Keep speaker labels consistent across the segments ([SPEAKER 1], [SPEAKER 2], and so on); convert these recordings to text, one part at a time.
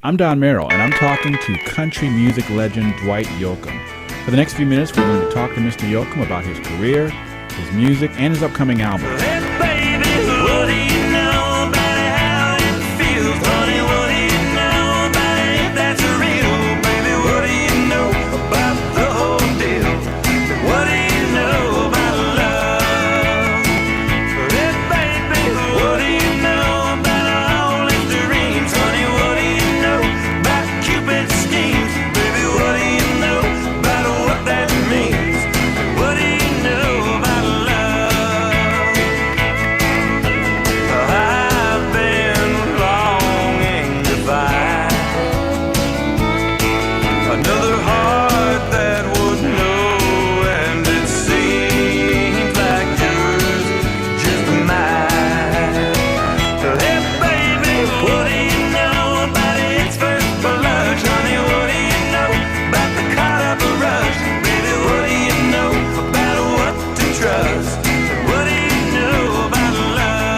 [SPEAKER 1] I'm Don Merrill, and I'm talking to country music legend Dwight Yoakam. For the next few minutes, we're going to talk to Mr. Yoakam about his career, his music, and his upcoming album.
[SPEAKER 2] Hey, baby, what do you know about how it feels? Honey, what do you know about it? That's real, baby. What do you know about the whole deal? What do you know about love? Hey, baby, what do you know about all his dreams? Honey, what do you know about Cupid's schemes? Baby, what do you know about what that means? What do you know about love? I've been longing to find another heart that would know, and it seems like yours just mine. Hey, baby, what do you know about its first blush? Honey, what do you know about the caught up rush? Baby, what do you know about what to trust? What do you know about love?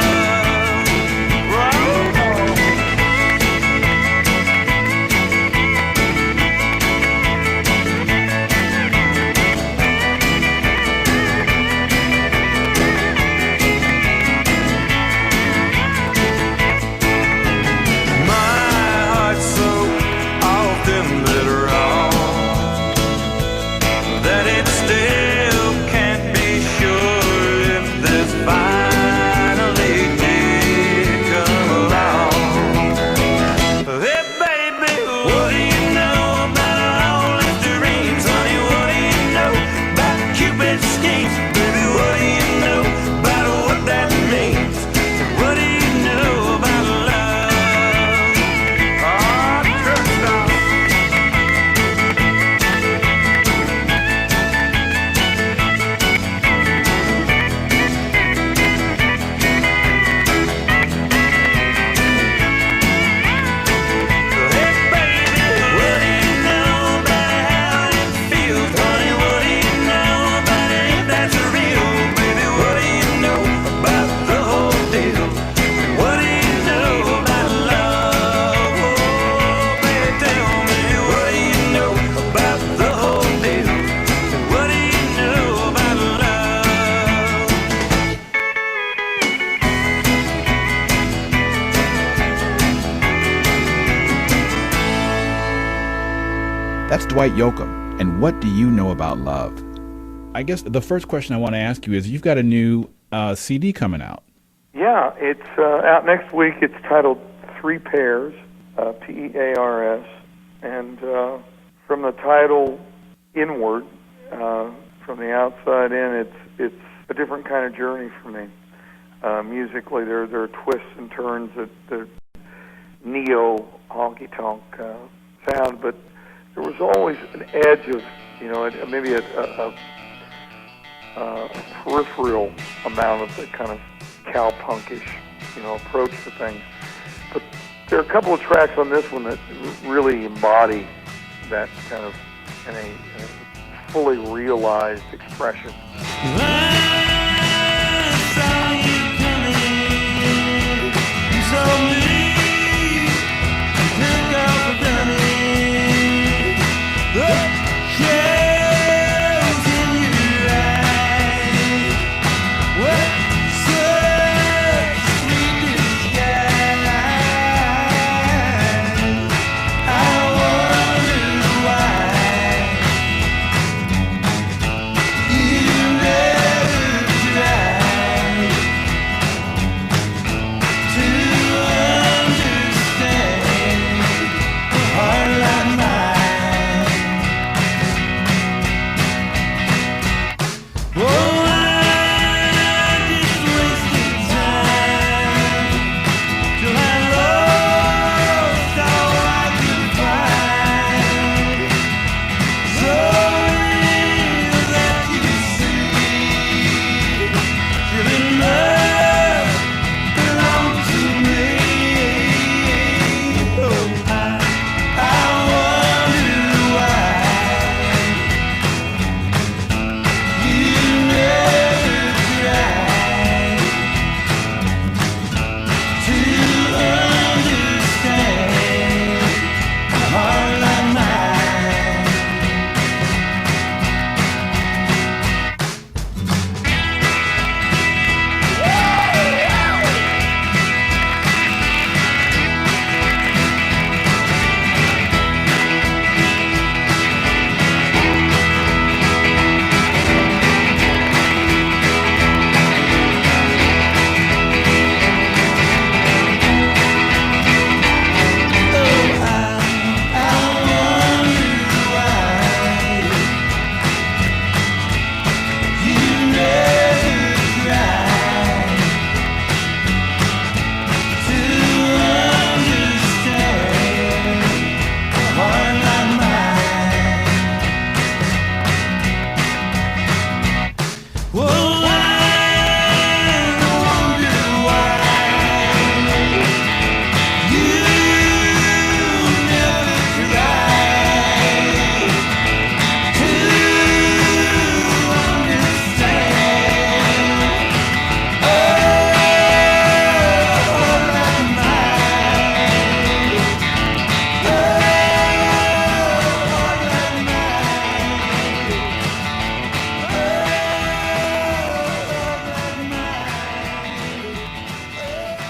[SPEAKER 2] My heart's so often lit wrong that it still can't be sure if this finally did come along. Hey, baby, what do you know about all his dreams? Honey, what do you know about Cupid's schemes? Baby, what do you know about what that means? What do you know about love? Oh, trust me. Hey, baby, what do you know about how it feels? Honey, what do you know about it? That's real, baby. What do you know about the whole deal? What do you know about love? Oh, baby, tell me, what do you know about the whole deal? What do you know about love?
[SPEAKER 1] That's Dwight Yoakam, and what do you know about love? I guess the first question I want to ask you is, you've got a new CD coming out.
[SPEAKER 3] Yeah, it's out next week. It's titled Three Pears, P-E-A-R-S, and from the title inward, from the outside in, it's a different kind of journey for me. Musically, there are twists and turns that the neo honky-tonk sound, but there was always an edge of, maybe a peripheral amount of the kind of cowpunkish, approach to things. But there are a couple of tracks on this one that really embody that kind of in a fully realized expression.
[SPEAKER 2] To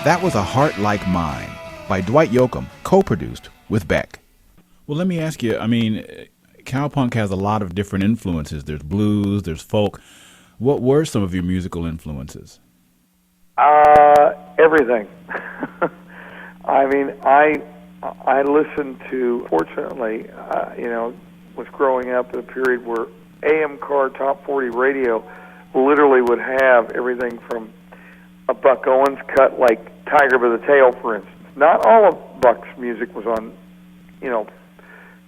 [SPEAKER 1] That was A Heart Like Mine by Dwight Yoakam, co-produced with Beck. Well, let me ask you, I mean, cowpunk has a lot of different influences. There's blues, there's folk. What were some of your musical influences?
[SPEAKER 3] Everything. I mean, I listened to, fortunately, was growing up at a period where AM car top 40 radio literally would have everything from a Buck Owens cut like Tiger by the Tail, for instance. Not all of Buck's music was on,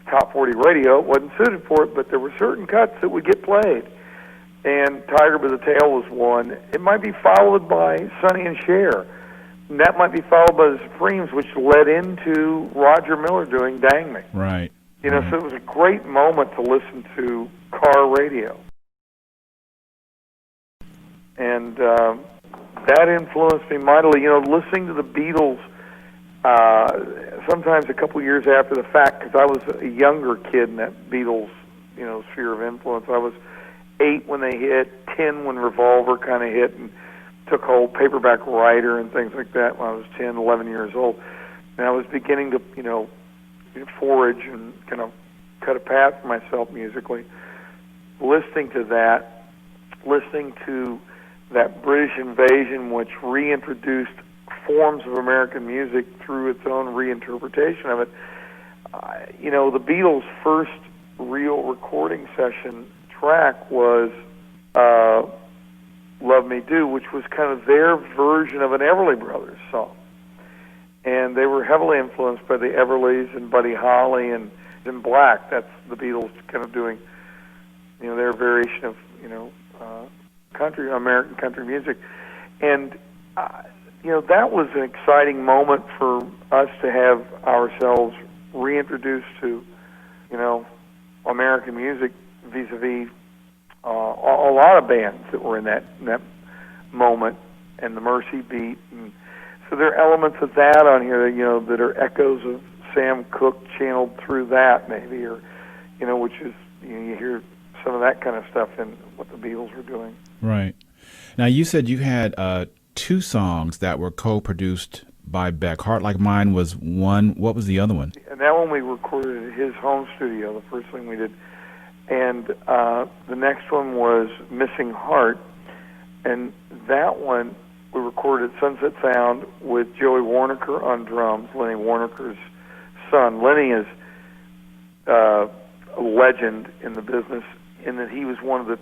[SPEAKER 3] top 40 radio. It wasn't suited for it, but there were certain cuts that would get played. And Tiger by the Tail was one. It might be followed by Sonny and Cher. And that might be followed by the Supremes, which led into Roger Miller doing Dang Me.
[SPEAKER 1] Right.
[SPEAKER 3] So it was a great moment to listen to car radio. And that influenced me mightily. Listening to the Beatles sometimes a couple years after the fact, because I was a younger kid in that Beatles, sphere of influence. I was 8 when they hit, 10 when Revolver kind of hit and took hold, Paperback Writer and things like that when I was 10, 11 years old. And I was beginning to, forage and kind of cut a path for myself musically. Listening to that British invasion, which reintroduced forms of American music through its own reinterpretation of it. The Beatles' first real recording session track was Love Me Do, which was kind of their version of an Everly Brothers song. And they were heavily influenced by the Everlys and Buddy Holly and Black. That's the Beatles kind of doing, their variation of, country, American country music. And, that was an exciting moment for us to have ourselves reintroduced to, American music vis-a-vis a lot of bands that were in that moment, and the Mercy Beat. And so there are elements of that on here, that are echoes of Sam Cooke channeled through that, maybe, or, which is, you hear some of that kind of stuff in what the Beatles were doing.
[SPEAKER 1] Right. Now, you said you had 2 songs that were co-produced by Beck. Heart Like Mine was one. What was the other one?
[SPEAKER 3] And that one we recorded at his home studio, the first thing we did. And the next one was Missing Heart. And that one we recorded at Sunset Sound with Joey Warnaker on drums, Lenny Warnaker's son. Lenny is a legend in the business in that he was one of the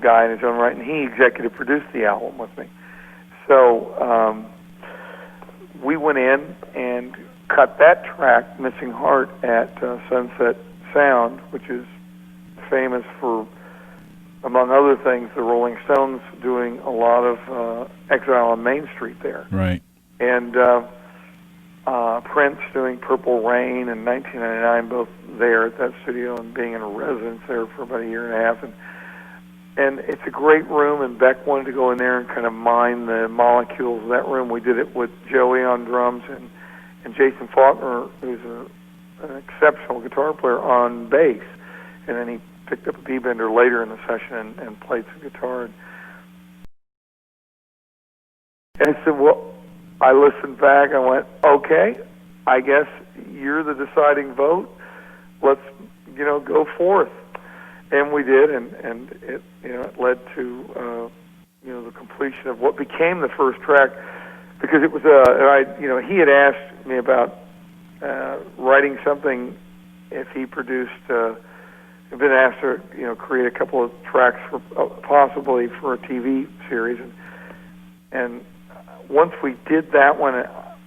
[SPEAKER 3] guy in his own right, and he executive produced the album with me. So we went in and cut that track, Missing Heart, at Sunset Sound, which is famous for, among other things, the Rolling Stones doing a lot of Exile on Main Street there.
[SPEAKER 1] Right.
[SPEAKER 3] And Prince doing Purple Rain in 1999, both there at that studio and being in a residence there for about a year and a half. And it's a great room, and Beck wanted to go in there and kind of mine the molecules of that room. We did it with Joey on drums and Jason Faulkner, who's an exceptional guitar player, on bass. And then he picked up a B-bender later in the session and played some guitar. And I said, well, I listened back, I went, okay, I guess you're the deciding vote. Let's, go forth. And we did, and it, it led to, the completion of what became the first track, because it was, he had asked me about writing something if he produced, had been asked to, create a couple of tracks for possibly for a TV series, and once we did that one,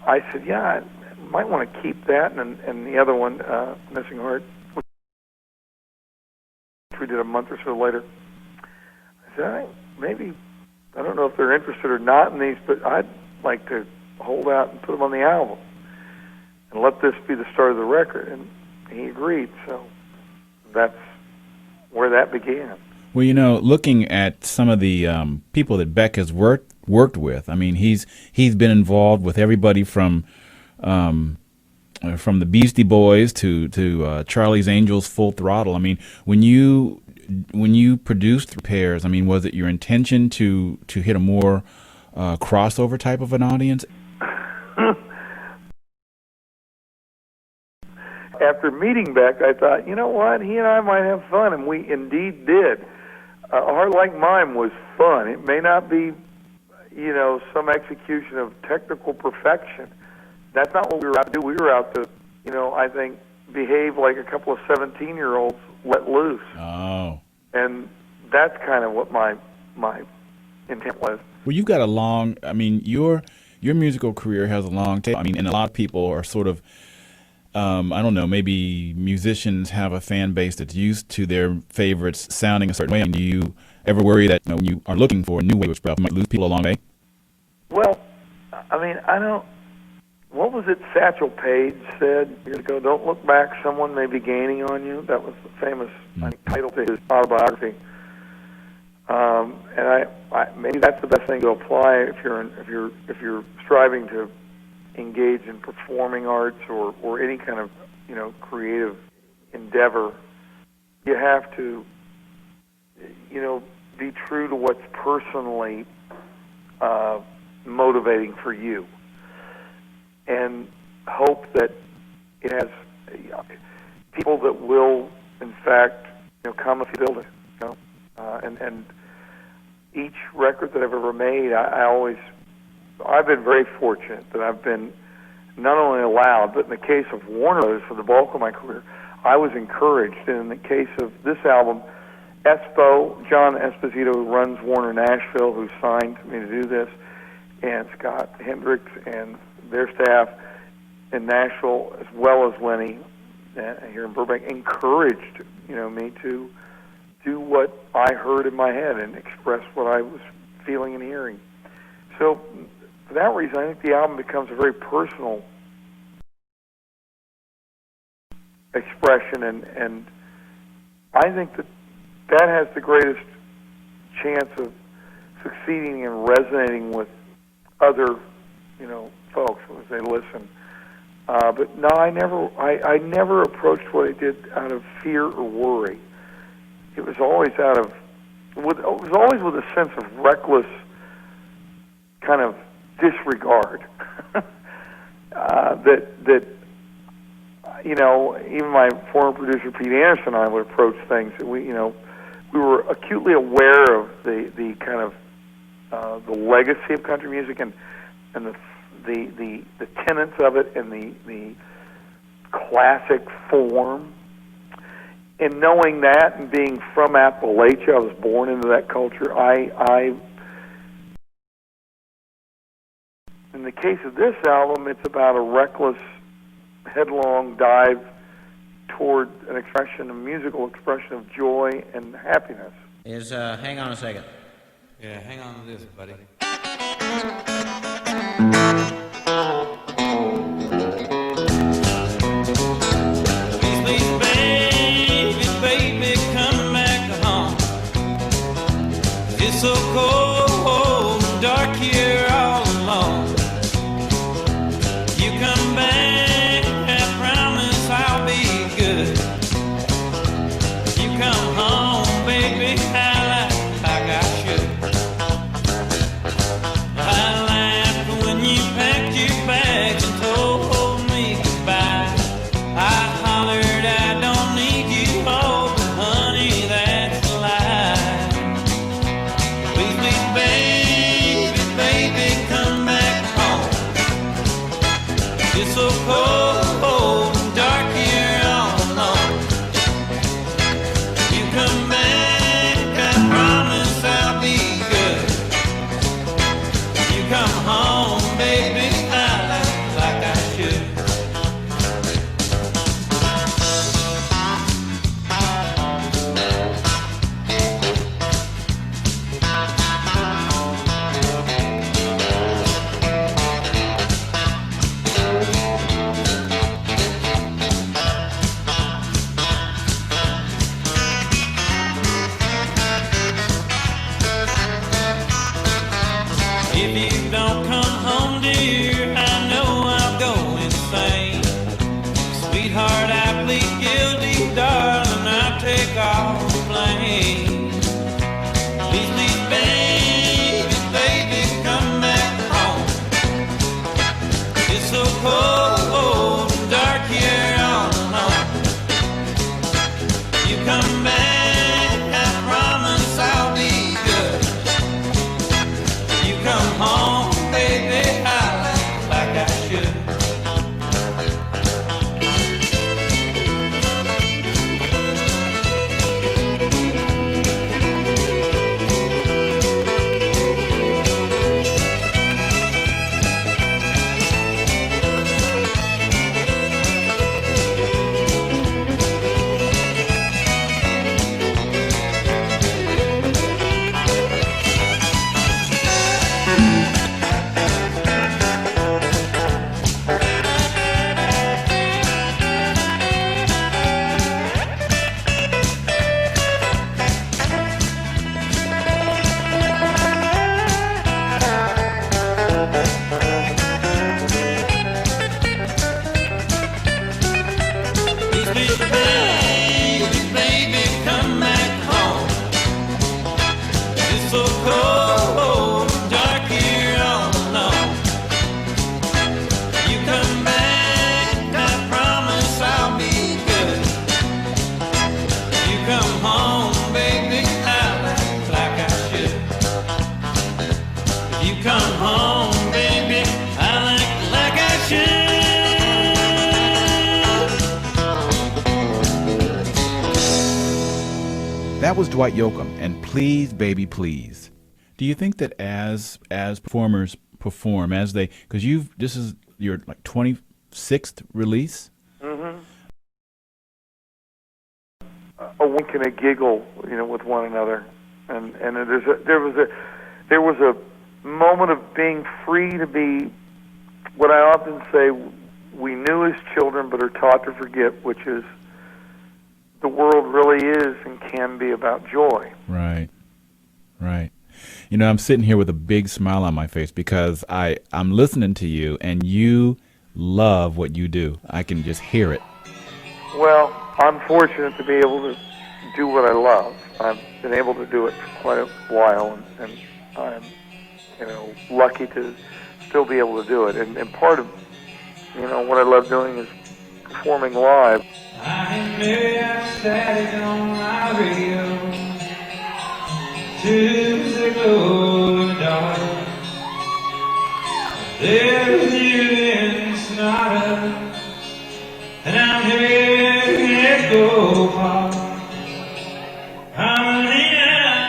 [SPEAKER 3] I said, yeah, I might want to keep that, and the other one, Missing Heart, which we did a month or so later. I said, maybe, I don't know if they're interested or not in these, but I'd like to hold out and put them on the album and let this be the start of the record. And he agreed, so that's where that began.
[SPEAKER 1] Well, looking at some of the people that Beck has worked with, I mean, he's been involved with everybody from the Beastie Boys to Charlie's Angels, Full Throttle. I mean, when you when you produced Pears, I mean, was it your intention to hit a more crossover type of an audience?
[SPEAKER 3] After meeting Beck, I thought, you know what, he and I might have fun, and we indeed did. A Heart Like Mine was fun. It may not be, some execution of technical perfection. That's not what we were out to do. We were out to, I think, behave like a couple of 17-year-olds let loose.
[SPEAKER 1] Oh.
[SPEAKER 3] And that's kind of what my intent was.
[SPEAKER 1] Well, you've got a long, I mean, your musical career has a long tail. I mean, and a lot of people are sort of, I don't know, maybe musicians have a fan base that's used to their favorites sounding a certain way. And do you ever worry that when you are looking for a new way to express, you might lose people along the way?
[SPEAKER 3] Well, I mean, I don't. What was it Satchel Paige said years ago? Don't look back. Someone may be gaining on you. That was the famous title to his autobiography. And I maybe that's the best thing to apply if you're striving to engage in performing arts or any kind of creative endeavor. You have to be true to what's personally motivating for you, and hope that it has people that will, in fact, come if you build it. And each record that I've ever made, I've been very fortunate that I've been not only allowed, but in the case of Warner Brothers for the bulk of my career, I was encouraged. And in the case of this album, John Esposito, who runs Warner Nashville, who signed me to do this, and Scott Hendricks and their staff in Nashville, as well as Lenny here in Burbank, encouraged me to do what I heard in my head and express what I was feeling and hearing. So for that reason, I think the album becomes a very personal expression, and I think that has the greatest chance of succeeding and resonating with other, folks as they listen. But no, I never approached what I did out of fear or worry. It was always with a sense of reckless kind of disregard. that even my former producer Pete Anderson and I would approach things that we were acutely aware of the kind of the legacy of country music and the tenets of it and the classic form. And knowing that and being from Appalachia, I was born into that culture. In the case of this album, it's about a reckless, headlong dive toward an expression, a musical expression of joy and happiness.
[SPEAKER 4] Hang on a second.
[SPEAKER 5] Yeah, hang on to this, buddy.
[SPEAKER 2] It's so cold and dark here all alone. You come back, I promise I'll be good. You come home, baby, like I should. I laughed when you packed your bags and told me goodbye. I hollered, I don't need you, oh, but honey, that's a lie. Baby, come back home. It's so cold and dark here all alone. You come back, I promise I'll be good. You come home, baby, like I should.
[SPEAKER 1] That was Dwight Yoakam, and Please Baby Please. Do you think that as performers perform, as they, because this is your like 26th release?
[SPEAKER 3] Mm-hmm. A wink and a giggle, with one another, and there was a moment of being free to be what I often say we knew as children but are taught to forget, which is the world really is and can be about joy.
[SPEAKER 1] Right. I'm sitting here with a big smile on my face because I'm listening to you, and you love what you do. I can just hear it.
[SPEAKER 3] Well, I'm fortunate to be able to do what I love. I've been able to do it for quite a while, and I'm, lucky to still be able to do it. And part of, what I love doing is performing live.
[SPEAKER 2] I may have static on my radio, Tuesday glow dark. There's you in Sonata, and I'm here in Echo Park. I'm leaning,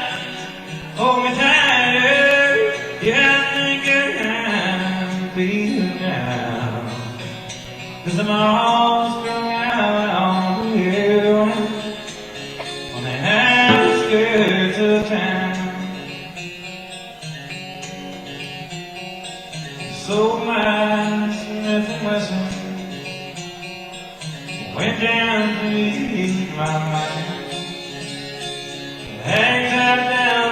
[SPEAKER 2] hold me tighter, yeah, I think I can be now. 'Cause I'm all strung out on the hill, on the outskirts of town. So my Smith and Wesson went down to eat my mind. Hangs out down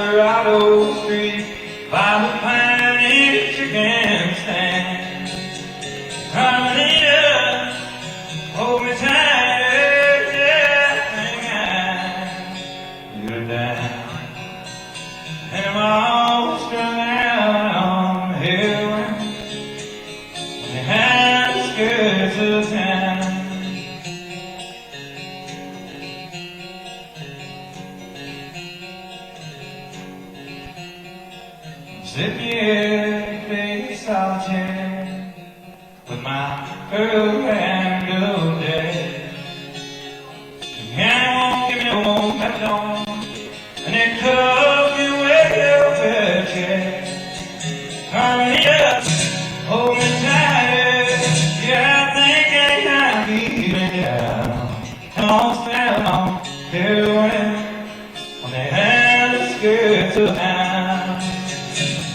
[SPEAKER 2] Eldorado Street by the Pioneer Chicken Stand. Carmelita, hold me tighter, yeah, I think you're down. And I'm all strung out on the hill, on the outskirts of town. Sitting here, big solitaire, with my pearl handle dead. And won't give me no more melon, and it comes me with your paycheck. Hurry up, hold me tighter, yeah, I think I got me down. And I'll stand on here on the outskirts of town.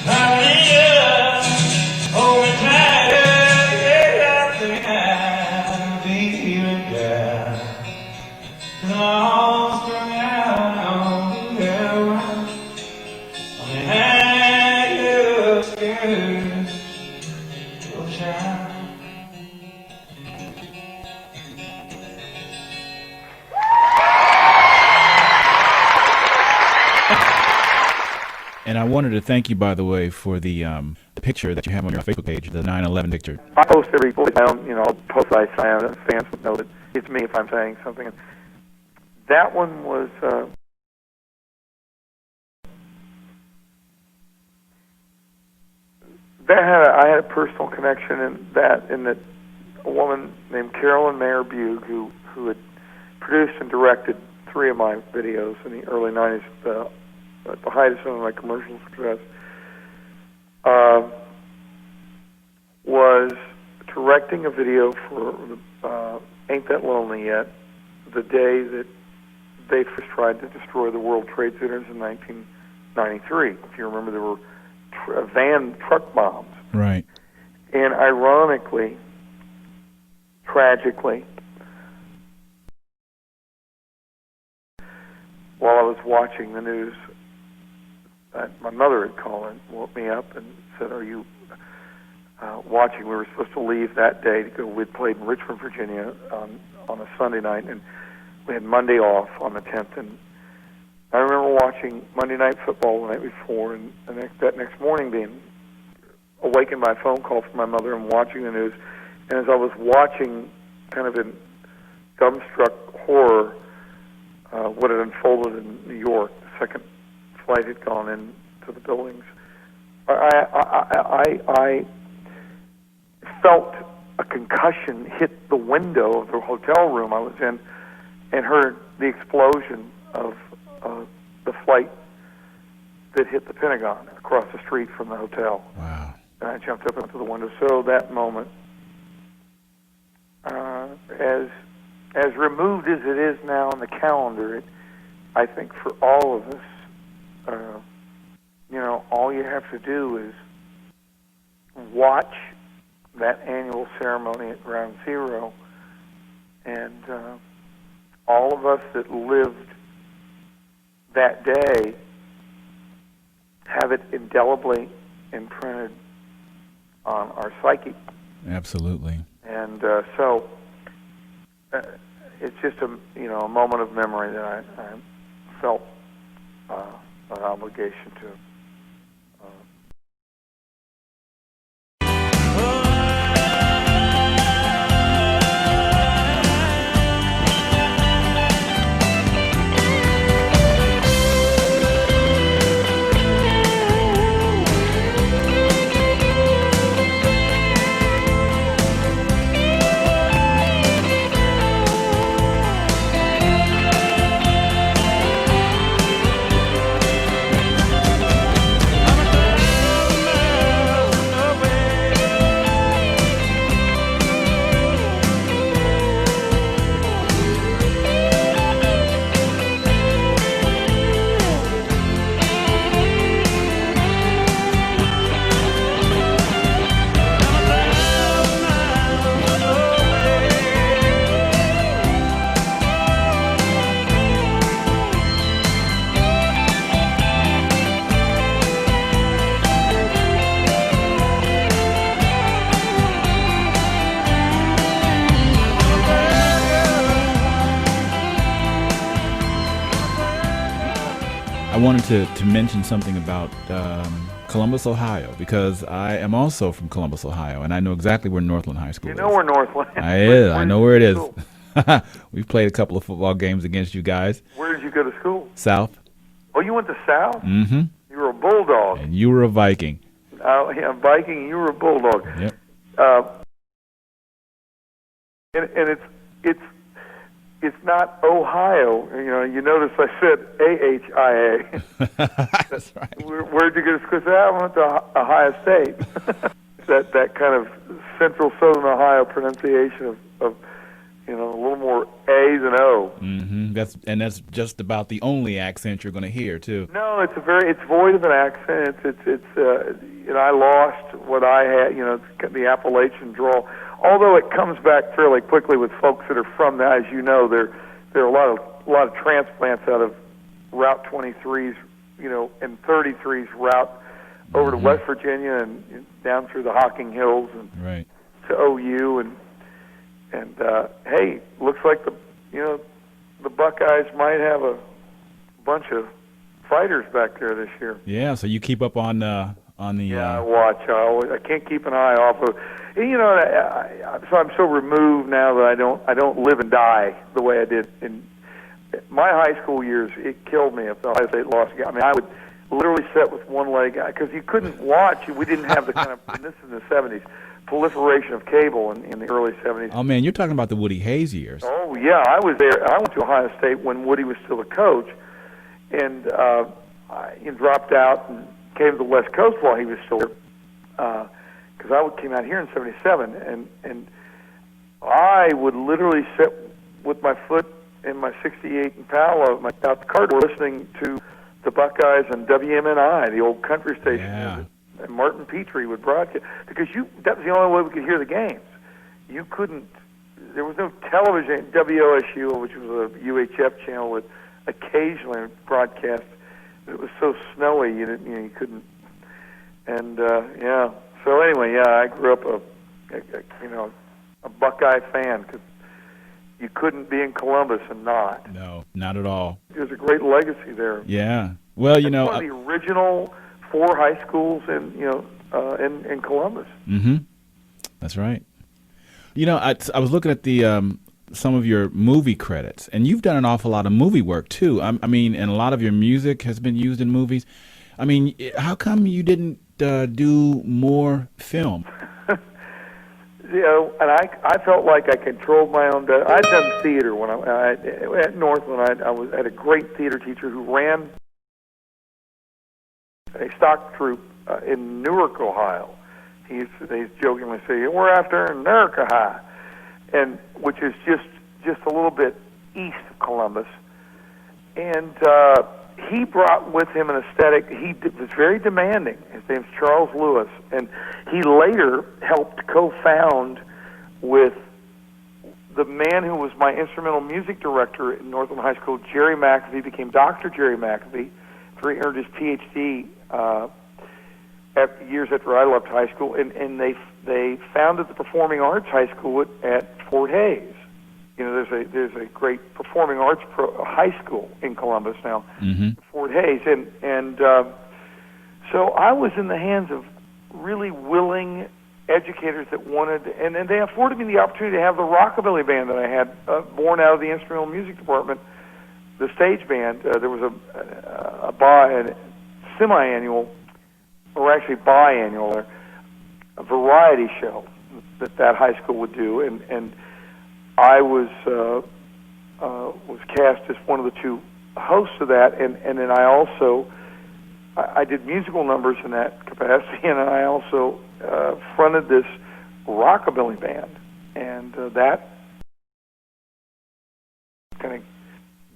[SPEAKER 2] Hurry up, hold me tighter, yeah, I think I'll be down. 'Cause I'm all strung out on the railroad, on the outskirts of town.
[SPEAKER 1] And I wanted to thank you, by the way, for the picture that you have on your Facebook page, the 9/11 picture.
[SPEAKER 3] I post every voice down, I'll post I sound, fans would know that it's me if I'm saying something. That one was, I had a personal connection in that a woman named Carolyn Mayer Bugh, who had produced and directed 3 of my videos in the early 90s, at the height of some of my commercial success, was directing a video for Ain't That Lonely Yet, the day that they first tried to destroy the World Trade Centers in 1993. If you remember, there were van truck bombs.
[SPEAKER 1] Right.
[SPEAKER 3] And ironically, tragically, while I was watching the news, my mother had called and woke me up and said, "Are you watching?" We were supposed to leave that day to go. We'd played in Richmond, Virginia on a Sunday night, and we had Monday off on the 10th. And I remember watching Monday Night Football the night before, and that next morning being awakened by a phone call from my mother and watching the news. And as I was watching, kind of in dumbstruck horror, what had unfolded in New York, the second flight had gone into the buildings, I felt a concussion hit the window of the hotel room I was in and heard the explosion of the flight that hit the Pentagon across the street from the hotel.
[SPEAKER 1] Wow.
[SPEAKER 3] And I jumped up into the window. So that moment, as removed as it is now on the calendar, I think for all of us, all you have to do is watch that annual ceremony at Ground Zero, and all of us that lived that day have it indelibly imprinted on our psyche.
[SPEAKER 1] Absolutely.
[SPEAKER 3] And so it's just a moment of memory that I felt an obligation to.
[SPEAKER 1] I wanted to mention something about Columbus, Ohio, because I am also from Columbus, Ohio, and I know exactly where Northland High School is.
[SPEAKER 3] You know where Northland is.
[SPEAKER 1] I know where it is. We've played a couple of football games against you guys.
[SPEAKER 3] Where did you go to school?
[SPEAKER 1] South.
[SPEAKER 3] Oh, you went to South?
[SPEAKER 1] Mm-hmm.
[SPEAKER 3] You were a Bulldog.
[SPEAKER 1] And you were a Viking.
[SPEAKER 3] Yeah, Viking, and you were a Bulldog.
[SPEAKER 1] Yep.
[SPEAKER 3] And it's not Ohio. You notice I said AHIA.
[SPEAKER 1] That's right.
[SPEAKER 3] Where'd you go to school? I went to Ohio State. that kind of central southern Ohio pronunciation of a little more A's and O.
[SPEAKER 1] Mm-hmm. That's just about the only accent you're going to hear too.
[SPEAKER 3] No, it's void of an accent. I lost what I had. It's the Appalachian drawl. Although it comes back fairly quickly with folks that are from that, as you know, there are a lot of transplants out of Route 23's, and 33's route over to West Virginia and down through the Hocking Hills and
[SPEAKER 1] right
[SPEAKER 3] to OU and hey, looks like the Buckeyes might have a bunch of fighters back there this year.
[SPEAKER 1] Yeah, so you keep up on the.
[SPEAKER 3] Yeah, I watch. I can't keep an eye off of. So I'm so removed now that I don't live and die the way I did in my high school years. It killed me if Ohio State lost. I mean, I would literally sit with one leg because you couldn't watch. We didn't have the kind of, and this is in the 70s, proliferation of cable in the early 70s.
[SPEAKER 1] Oh man, you're talking about the Woody Hayes years.
[SPEAKER 3] Oh yeah, I was there. I went to Ohio State when Woody was still a coach, and I dropped out and came to the West Coast while he was still there. Because I came out here in '77, and I would literally sit with my foot in my '68 Impala, out the car door, listening to the Buckeyes and WMNI, the old country station.
[SPEAKER 1] Yeah.
[SPEAKER 3] And Martin Petrie would broadcast because that was the only way we could hear the games. You couldn't. There was no television. WOSU, which was a UHF channel, would occasionally broadcast. It was so snowy you couldn't. And yeah. So anyway, yeah, I grew up a Buckeye fan because you couldn't be in Columbus and not.
[SPEAKER 1] No, not at all.
[SPEAKER 3] There's a great legacy there.
[SPEAKER 1] Yeah. Well,
[SPEAKER 3] It's one of the original 4 high schools in Columbus.
[SPEAKER 1] Mm-hmm. That's right. I was looking at the some of your movie credits, and you've done an awful lot of movie work too. I mean, and a lot of your music has been used in movies. I mean, how come you didn't do more film?
[SPEAKER 3] and I felt like I controlled my own. I'd done theater when I at Northland. I had a great theater teacher who ran a stock troupe in Newark, Ohio. They jokingly say, "We're after Newark High," and which is just a little bit east of Columbus. And he brought with him an aesthetic. He was very demanding. His name's Charles Lewis, and he later helped co-found with the man who was my instrumental music director at Northland High School, Jerry McAfee, became Dr. Jerry McAfee, after he earned his Ph.D. Years after I left high school, and they founded the Performing Arts High School at Fort Hays. You know, there's a great performing arts high school in Columbus now, Fort Hays, and so I was in the hands of really willing educators that wanted, and they afforded me the opportunity to have the rockabilly band that I had, born out of the instrumental music department, the stage band. There was a semi-annual, or actually biannual, a variety show that high school would do, and I was cast as one of the two hosts of that, and then I did musical numbers in that capacity, and I also fronted this rockabilly band, and that kind of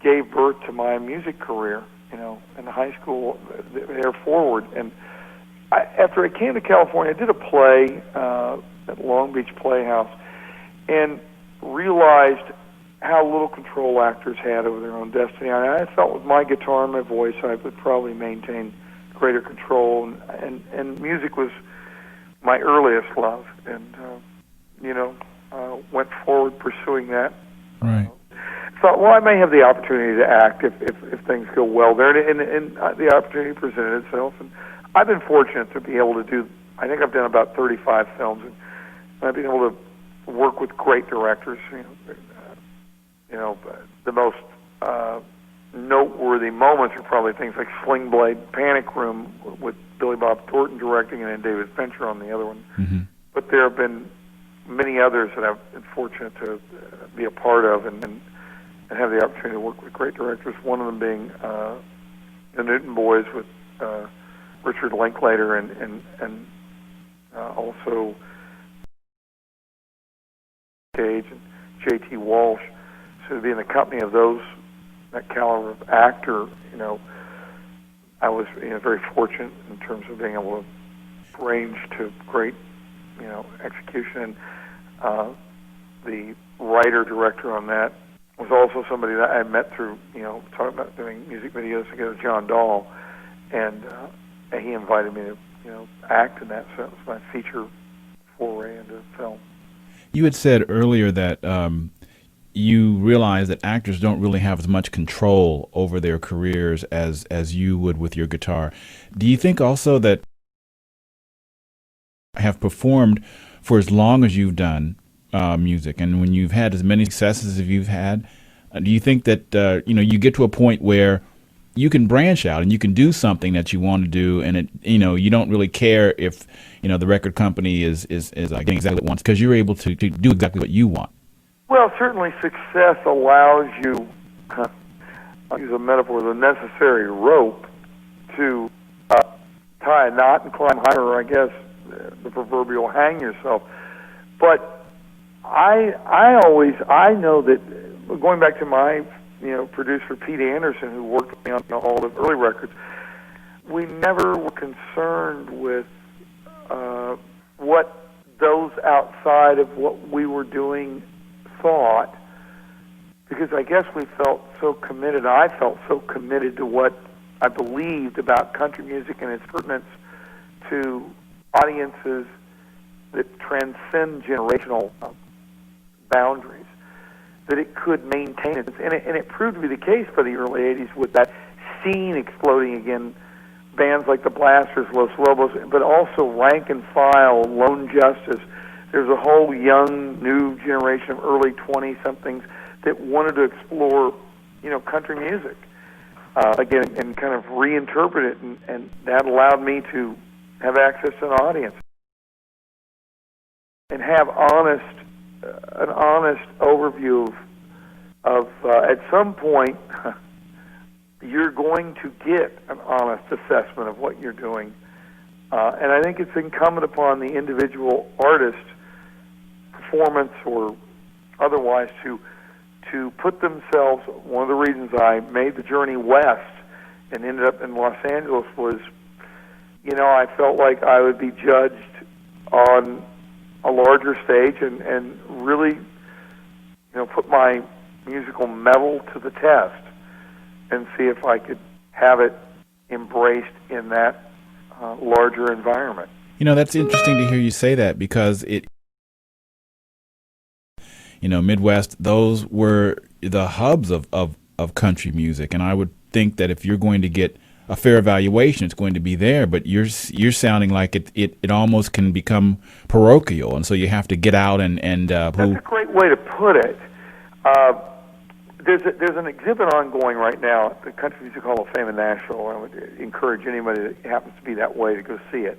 [SPEAKER 3] gave birth to my music career, you know, in high school, there forward. And after I came to California, I did a play at Long Beach Playhouse, and realized how little control actors had over their own destiny. I felt with my guitar and my voice, I would probably maintain greater control, and music was my earliest love, and went forward pursuing that.
[SPEAKER 1] Right.
[SPEAKER 3] Thought, well, I may have the opportunity to act if things go well there, and the opportunity presented itself, and I've been fortunate to be able to do. I think I've done about 35 films, and I've been able to work with great directors. The most noteworthy moments are probably things like Sling Blade, Panic Room, with Billy Bob Thornton directing, and then David Fincher on the other one. Mm-hmm. But there have been many others that I've been fortunate to be a part of, and have the opportunity to work with great directors. One of them being the Newton Boys with Richard Linklater, and also Cage and J.T. Walsh. So to be in the company of that caliber of actor, I was very fortunate in terms of being able to range to great, execution. The writer-director on that was also somebody that I met through, talking about doing music videos together, John Dahl, and he invited me to, act in that. So it was my feature foray into film.
[SPEAKER 1] You had said earlier that you realize that actors don't really have as much control over their careers as you would with your guitar. Do you think also that have performed for as long as you've done music, and when you've had as many successes as you've had, do you think that you get to a point where you can branch out and you can do something that you want to do, and you don't really care if the record company is getting exactly what it wants, because you're able to do exactly what you want?
[SPEAKER 3] Well, certainly success allows you, I'll use a metaphor, the necessary rope to tie a knot and climb higher, or I guess the proverbial hang yourself. But I know that, going back to my producer Pete Anderson, who worked with me on all the early records, we never were concerned with what those outside of what we were doing thought, because I guess we felt so committed. I felt so committed to what I believed about country music and its pertinence to audiences that transcend generational boundaries, that it could maintain it. And it proved to be the case by the early 80s, with that scene exploding again, bands like the Blasters, Los Lobos, but also Rank and File, Lone Justice. There's a whole young, new generation of early 20-somethings that wanted to explore, country music again, and kind of reinterpret it, and that allowed me to have access to an audience. and have an honest overview of at some point you're going to get an honest assessment of what you're doing. And I think it's incumbent upon the individual artist, performance or otherwise, to put themselves. One of the reasons I made the journey west and ended up in Los Angeles was, I felt like I would be judged on a larger stage and really, put my musical mettle to the test and see if I could have it embraced in that larger environment.
[SPEAKER 1] That's interesting to hear you say that, because Midwest, those were the hubs of country music, and I would think that if you're going to get a fair evaluation, it's going to be there. But you're sounding like it almost can become parochial, and so you have to get out and
[SPEAKER 3] That's a great way to put it. There's an exhibit ongoing right now at the Country Music Hall of Fame in Nashville. I would encourage anybody that happens to be that way to go see it.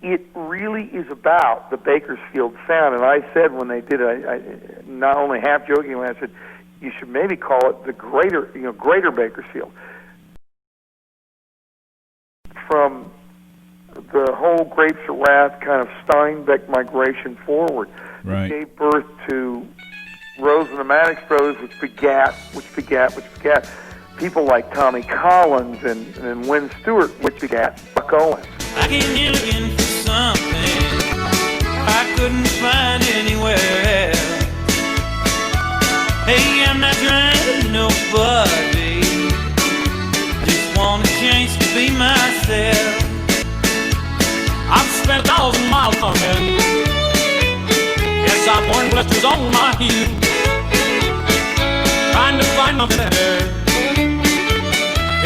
[SPEAKER 3] It really is about the Bakersfield sound, and I said when they did it, I not only half joking when I said you should maybe call it the greater Bakersfield. From the whole Grapes of Wrath kind of Steinbeck migration forward,
[SPEAKER 1] right,
[SPEAKER 3] gave birth to Rose and the Maddox Brothers, which begat people like Tommy Collins and Wynn Stewart, which begat Buck Owens.
[SPEAKER 2] I came here looking for something I couldn't find anywhere else. Hey, I'm not trying to be nobody, just want a chance to be myself. I've spent 1,000 miles coming, yes, I've worn blisters on my heel, trying to find my better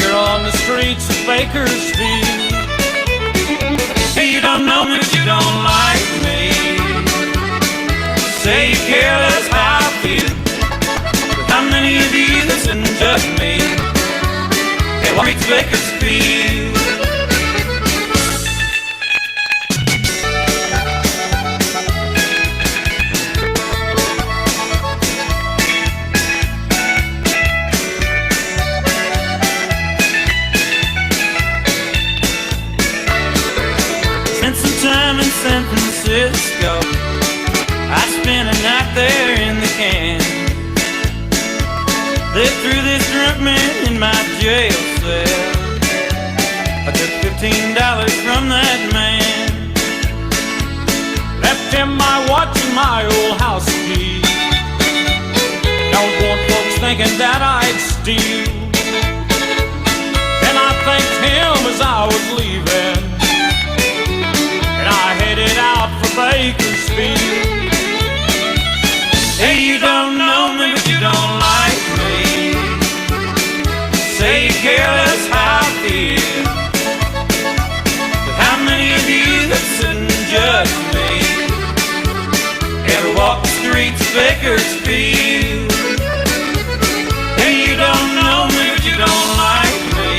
[SPEAKER 2] here on the streets of Bakersfield. Say you don't know me, but you don't like me. Say you care less how I feel. But how many of you listen and judge me? Hey, what makes Bakersfield? Time in San Francisco, I spent a night there in the can. Lived through this drunk man in my jail cell. I took $15 from that man, left him my watch and my old house key. Don't want folks thinking that I'd steal. Then I thanked him as I was leaving, I headed out for Bakersfield. Hey, you don't know me, but you don't like me. Say you care less how I feel. But how many of you listen and judge me? Ever walk the streets of Bakersfield? Hey, you don't know me, but you don't like me.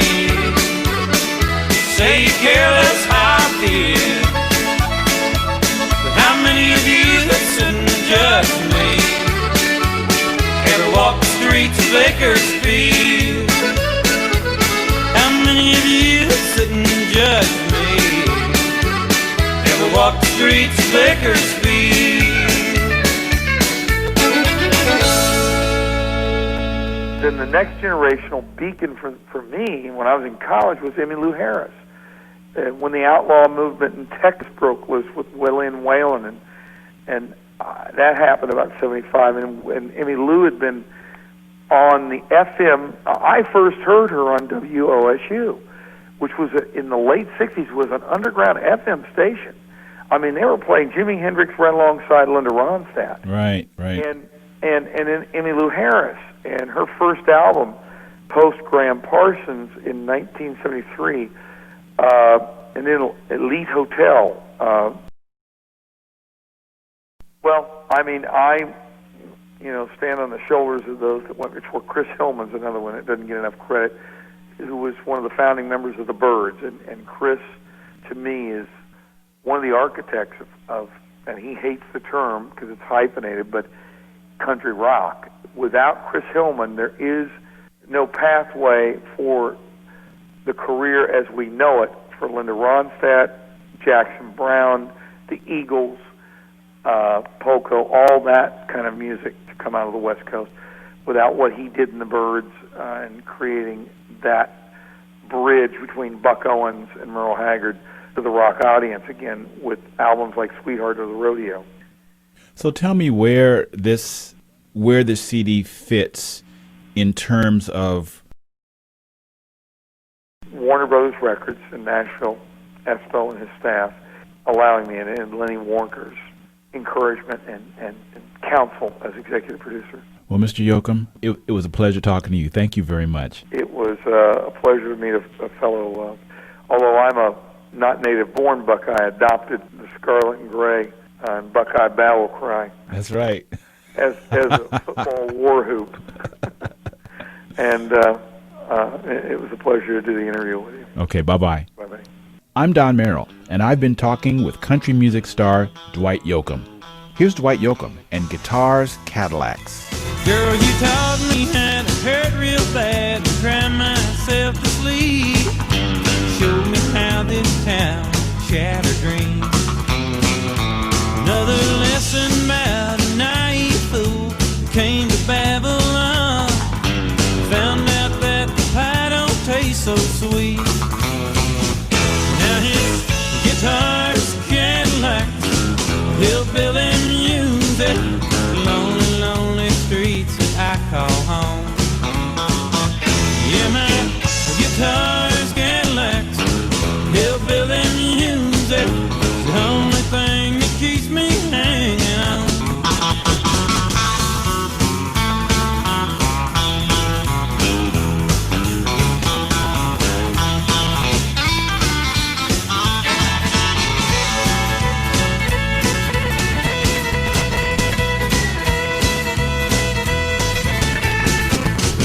[SPEAKER 2] Say you care less how I feel. How many of you listen and judge me? Ever walk the streets of Bakersfield? How many of you listen and judge me? Ever walk the streets of Bakersfield?
[SPEAKER 3] Then the next generational beacon for me when I was in college was Emmylou Harris. When the outlaw movement in Texas broke loose with Willie and Waylon, and that happened about 75, and Emmylou had been on the FM. I first heard her on WOSU, which was in the late 60s, was an underground FM station. I mean, they were playing Jimi Hendrix right alongside Linda Ronstadt.
[SPEAKER 1] Right.
[SPEAKER 3] And then Emmylou Harris, and her first album, post Graham Parsons in 1973, and then Elite Hotel. Well, I mean, I stand on the shoulders of those that went before. Chris Hillman's another one that doesn't get enough credit, who was one of the founding members of the Byrds. And Chris, to me, is one of the architects of and he hates the term because it's hyphenated, but country rock. Without Chris Hillman, there is no pathway for the career as we know it for Linda Ronstadt, Jackson Browne, the Eagles, Poco, all that kind of music to come out of the West Coast without what he did in the Byrds and creating that bridge between Buck Owens and Merle Haggard to the rock audience again with albums like Sweetheart of the Rodeo.
[SPEAKER 1] So tell me where this CD fits in terms of
[SPEAKER 3] Warner Brothers Records in Nashville, Espo and his staff allowing me, and Lenny Warner's encouragement and counsel as executive producer.
[SPEAKER 1] Well, Mr. Yoakam, it was a pleasure talking to you. Thank you very much.
[SPEAKER 3] It was a pleasure to meet a fellow, although I'm a not native-born Buckeye, adopted the Scarlet and Gray and Buckeye Battle Cry.
[SPEAKER 1] That's right.
[SPEAKER 3] As a football war hoop. And it was a pleasure to do the interview with you.
[SPEAKER 1] Okay, bye-bye.
[SPEAKER 3] Bye-bye.
[SPEAKER 1] I'm Don Merrill, and I've been talking with country music star Dwight Yoakam. Here's Dwight Yoakam and Guitars Cadillacs.
[SPEAKER 5] Girl, you taught me how to hurt real bad and cry myself to sleep. Showed me how this town shattered dreams. Another lesson about a naive fool who came to Babylon. Found out that the pie don't taste so sweet. Now his guitar's Cadillacs, hillbilly music, lonely, lonely streets that I call home. Yeah, my guitar's Cadillacs, hillbilly music, the only thing that keeps me hanging on.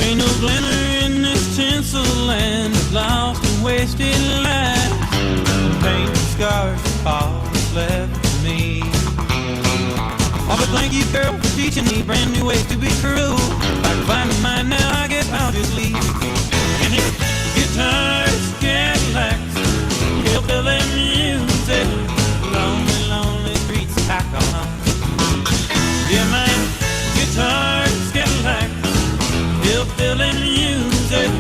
[SPEAKER 5] Ain't no glimmer in this tinsel land of lost and wasted lives. Paint scars and all that's left of me. Oh, but thank you, girl, for teaching me brand new ways to be cruel. If I can find mine now, I guess I'll just leave. And it's guitars, Cadillacs, hillbilly music, lonely, lonely streets I call home. Yeah, my guitars, Cadillacs, hillbilly music,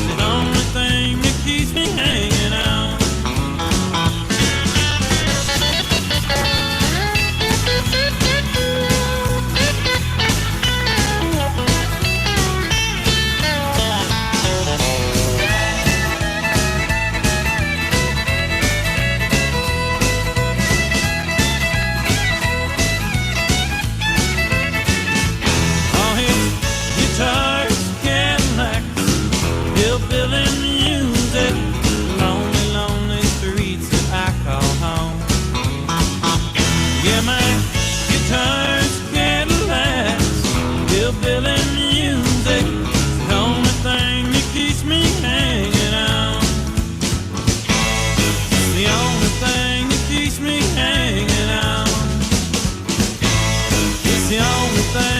[SPEAKER 5] the only thing that keeps me hanging on. All his guitars, Cadillacs, hillbilly music, lonely, lonely streets that I call home. Yeah, my guitar's Cadillacs, hillbilly music, the only thing that keeps me hanging on. The only thing that keeps me hanging on. It's the only thing